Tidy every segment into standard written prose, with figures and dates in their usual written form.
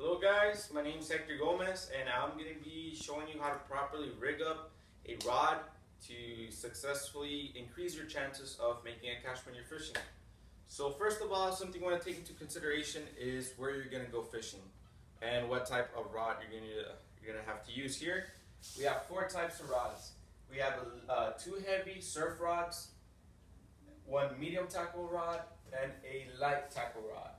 Hello guys, my name is Hector Gomez and I'm going to be showing you how to properly rig up a rod to successfully increase your chances of making a catch when you're fishing. So first of all, something you want to take into consideration is where you're going to go fishing and what type of rod you're going to have to use here. We have four types of rods. We have two heavy surf rods, one medium tackle rod, and a light tackle rod.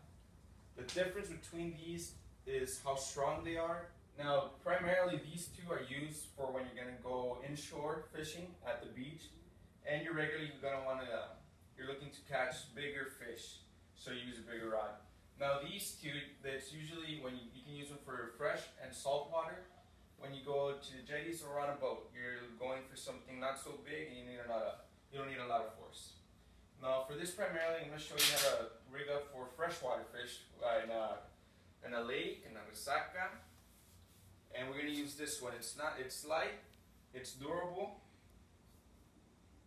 The difference between these is how strong they are. Now, primarily these two are used for when you're gonna go inshore fishing at the beach, and you're looking to catch bigger fish, so you use a bigger rod. Now these two, that's usually when you can use them for fresh and salt water. When you go to the jetties or on a boat, you're going for something not so big and you don't need a lot of force. Now for this primarily, I'm going to show you how to rig up for freshwater fish in a lake, in a resaca. And we're going to use this one. It's light, it's durable,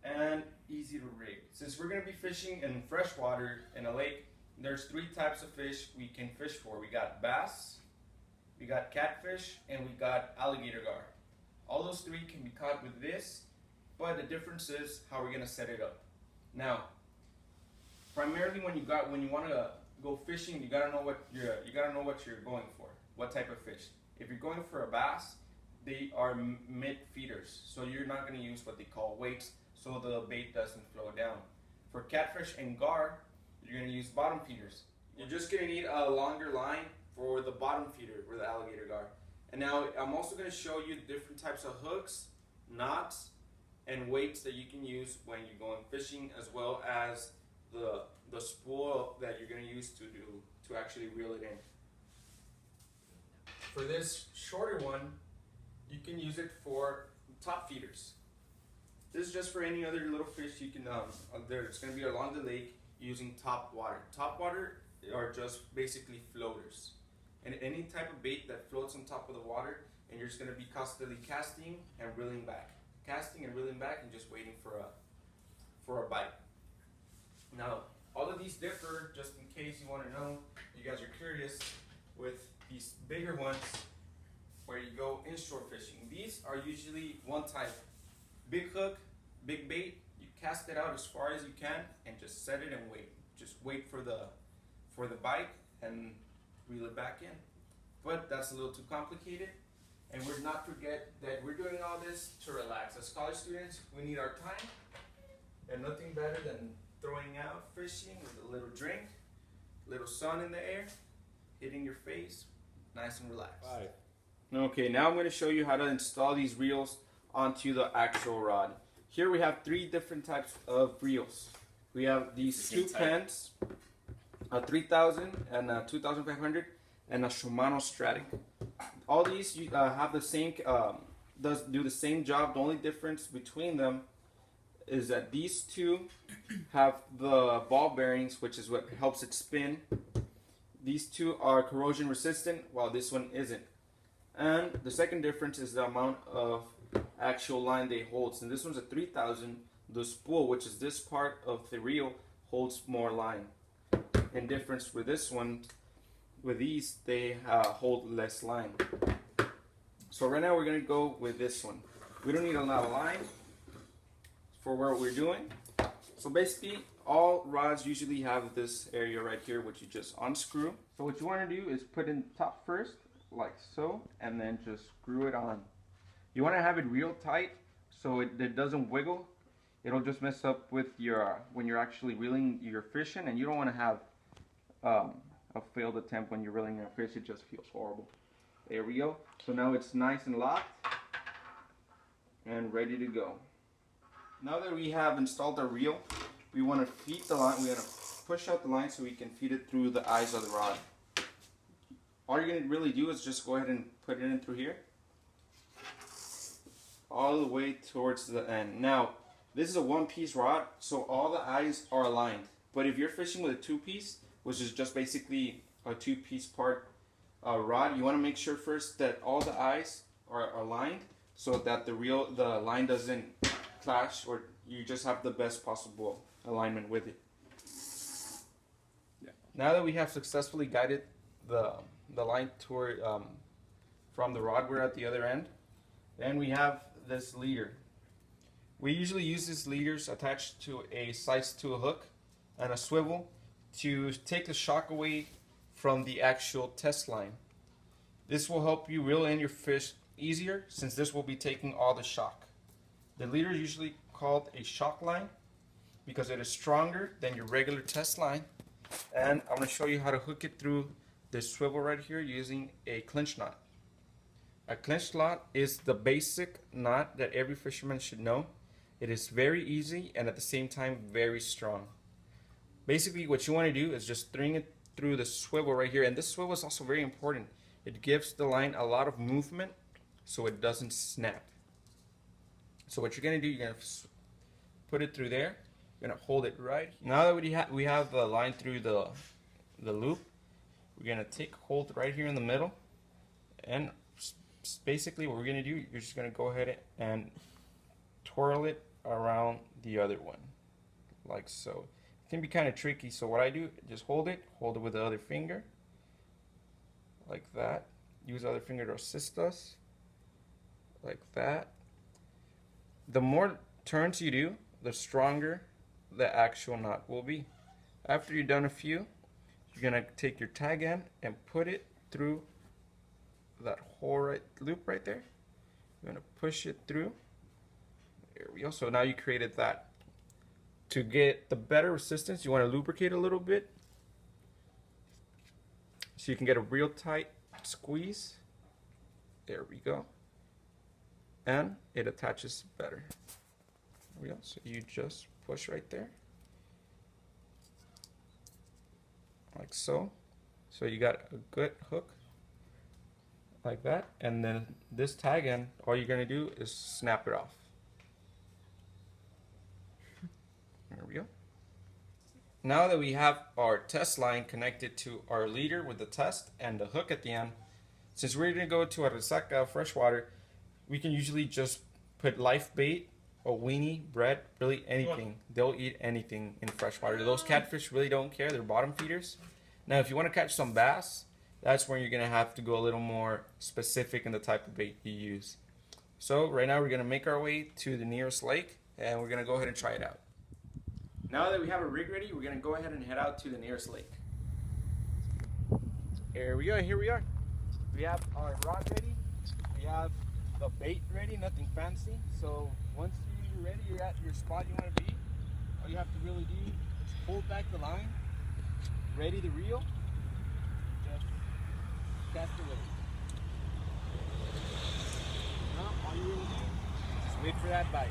and easy to rig. Since we're going to be fishing in freshwater in a lake, there's three types of fish we can fish for. We got bass, we got catfish, and we got alligator gar. All those three can be caught with this, but the difference is how we're going to set it up. Now, primarily when you want to go fishing, you gotta know what you're going for. What type of fish? If you're going for a bass, they are mid feeders, so you're not going to use what they call weights, so the bait doesn't flow down. For catfish and gar, you're going to use bottom feeders. You're just going to need a longer line for the bottom feeder for the alligator gar. And now I'm also going to show you different types of hooks, knots, and weights that you can use when you're going fishing, as well as the spool that you're going to use to actually reel it in. For this shorter one, you can use it for top feeders. This is just for any other little fish you can, it's going to be along the lake using top water. Top water are just basically floaters. And any type of bait that floats on top of the water, and you're just going to be constantly casting and reeling back. Casting and reeling back and just waiting for a bite. Now, all of these differ, just in case you want to know, you guys are curious, with these bigger ones where you go inshore fishing. These are usually one type. Big hook, big bait, you cast it out as far as you can and just set it and wait. Just wait for the bite and reel it back in. But that's a little too complicated. And we're not forget that we're doing all this to relax. As college students, we need our time, and nothing better than throwing out fishing with a little drink, little sun in the air, hitting your face, nice and relaxed. Okay, now I'm going to show you how to install these reels onto the actual rod. Here we have three different types of reels. We have these two pens, a 3000 and a 2500, and a Shimano Stratic. All these have the same, do the same job. The only difference between them is that these two have the ball bearings, which is what helps it spin. These two are corrosion resistant, while this one isn't. And the second difference is the amount of actual line they hold. So this one's a 3000. The spool, which is this part of the reel, holds more line. In difference with this one, with these, they hold less line. So right now we're going to go with this one. We don't need a lot of line for what we're doing. So basically, all rods usually have this area right here, which you just unscrew. So what you want to do is put in top first, like so, and then just screw it on. You want to have it real tight so it doesn't wiggle. It'll just mess up with when you're actually reeling your fish in, and you don't want to have a failed attempt when you're reeling your fish. It just feels horrible. There we go. So now it's nice and locked and ready to go. Now that we have installed the reel, we want to feed the line. We want to push out the line so we can feed it through the eyes of the rod. All you're going to really do is just go ahead and put it in through here, all the way towards the end. Now, this is a one-piece rod, so all the eyes are aligned. But if you're fishing with a two-piece, which is just basically a two-piece part rod, you want to make sure first that all the eyes are aligned so that the line doesn't clash, or you just have the best possible alignment with it. Yeah. Now that we have successfully guided the the line toward from the rod we're at the other end. Then we have this leader. We usually use these leaders attached to a size 2 hook and a swivel to take the shock away from the actual test line. This will help you reel in your fish easier since this will be taking all the shock. The leader is usually called a shock line because it is stronger than your regular test line. And I'm going to show you how to hook it through this swivel right here using a clinch knot. A clinch knot is the basic knot that every fisherman should know. It is very easy and at the same time very strong. Basically what you want to do is just string it through the swivel right here, and this swivel is also very important. It gives the line a lot of movement so it doesn't snap. So what you're going to do, you're going to put it through there. You're going to hold it right. Now that we have the line through the loop, we're going to take hold right here in the middle, and basically what we're going to do, you're just going to go ahead and twirl it around the other one like so. It can be kind of tricky, so what I do, just hold it with the other finger like that. Use the other finger to assist us like that. The more turns you do, the stronger the actual knot will be. After you've done a few, you're gonna take your tag end and put it through that whole loop right there. You're gonna push it through. There we go. So now you created that. To get the better resistance, you want to lubricate a little bit so you can get a real tight squeeze. There we go. And it attaches better. There we go. So you just push right there. Like so. So you got a good hook like that. And then this tag end, all you're going to do is snap it off. There we go. Now that we have our test line connected to our leader with the test and the hook at the end, since we're going to go to a resaca freshwater, we can usually just put live bait, a weenie, bread, really anything. They'll eat anything in freshwater. Those catfish really don't care. They're bottom feeders. Now if you want to catch some bass, that's where you're going to have to go a little more specific in the type of bait you use. So right now we're going to make our way to the nearest lake and we're going to go ahead and try it out. Now that we have a rig ready, we're going to go ahead and head out to the nearest lake. Here we go, here we are. We have our rod ready. We have the bait ready, nothing fancy. So once you're ready, you're at your spot you want to be. All you have to really do is hold back the line, ready to reel, just cast away. Now all you really do is wait for that bite.